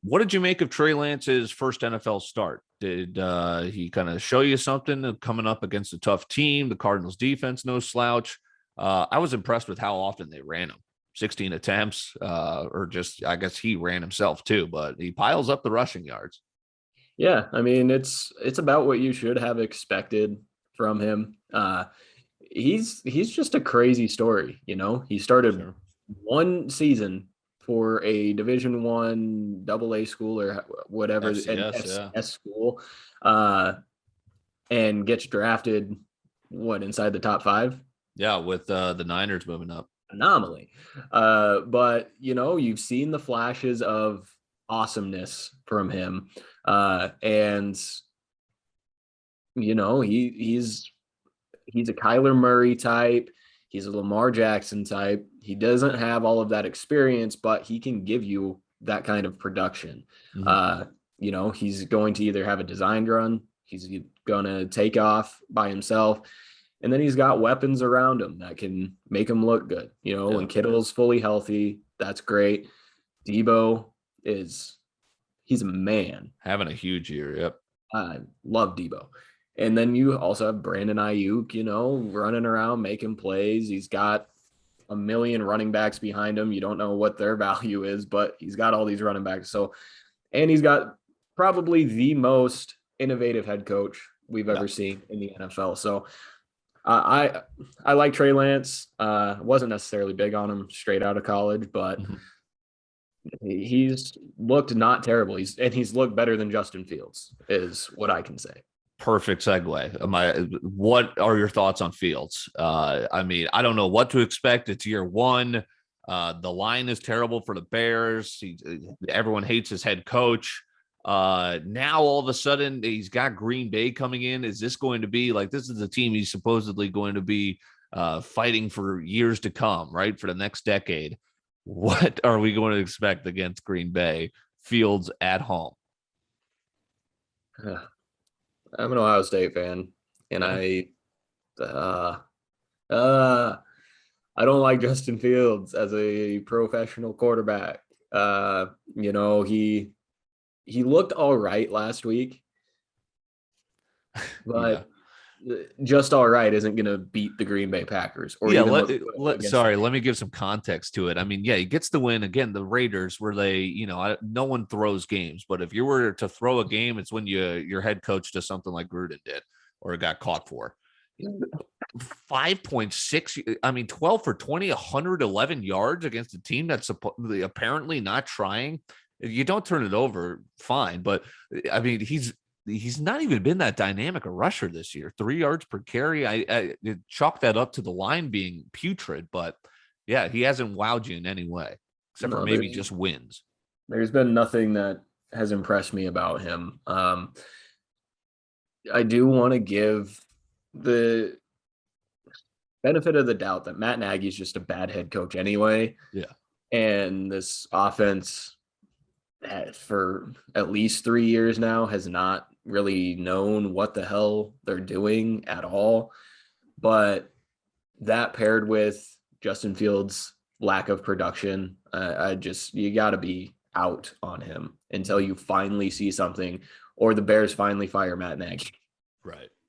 What did you make of Trey Lance's first NFL start? Did he kind of show you something coming up against a tough team? The Cardinals defense, no slouch. I was impressed with how often they ran him. 16 attempts, or just, I guess he ran himself too, but he piles up the rushing yards. Yeah, I mean it's about what you should have expected from him. He's just a crazy story, you know. He started Sure. one season for a Division I AA school or whatever, an FCS, yeah. FCS school, uh, and gets drafted inside the top five. Yeah, with the Niners moving up. Anomaly. But you know, you've seen the flashes of awesomeness from him. And you know, he's a Kyler Murray type. He's a Lamar Jackson type. He doesn't have all of that experience, but he can give you that kind of production. Mm-hmm. You know, he's going to either have a designed run, he's going to take off by himself, and then he's got weapons around him that can make him look good. You know, Yeah. when Kittle's fully healthy, that's great. Debo he's a man. Having a huge year. Yep. I love Debo. And then you also have Brandon Ayuk, you know, running around making plays. He's got a million running backs behind him. You don't know what their value is, but he's got all these running backs. So, and he's got probably the most innovative head coach we've ever seen in the NFL. So, I like Trey Lance. Wasn't necessarily big on him straight out of college, but Mm-hmm. he's looked not terrible. He's looked better than Justin Fields, is what I can say. Perfect segue. What are your thoughts on Fields? I mean, I don't know what to expect. It's year one. The line is terrible for the Bears. Everyone hates his head coach. Now all of a sudden he's got Green Bay coming in. Is this going to be like, this is the team he's supposedly going to be fighting for years to come, right? For the next decade. What are we going to expect against Green Bay? Fields at home. I'm an Ohio State fan, and Okay. uh, uh, I don't like Justin Fields as a professional quarterback. You know, he looked all right last week, Yeah. but just all right isn't going to beat the Green Bay Packers or Yeah, even look good against the sorry, let me Patriots. give some context to it. I mean, yeah, he gets the win again. The Raiders, where they, no one throws games, but if you were to throw a game, it's when your head coach does something like Gruden did or got caught for. 5.6, I mean, 12 for 20, 111 yards against a team that's apparently not trying. If you don't turn it over, fine. But I mean, he's not even been that dynamic a rusher this year. 3 yards per carry. I chalk that up to the line being putrid, but yeah, he hasn't wowed you in any way, except for No, maybe just wins. there's been nothing that has impressed me about him. I do want to give the benefit of the doubt that Matt Nagy's just a bad head coach anyway. Yeah. And this offense for at least 3 years now has not really known what the hell they're doing at all. But that paired with Justin Fields' lack of production, you got to be out on him until you finally see something or the Bears finally fire Matt Nagy. Right.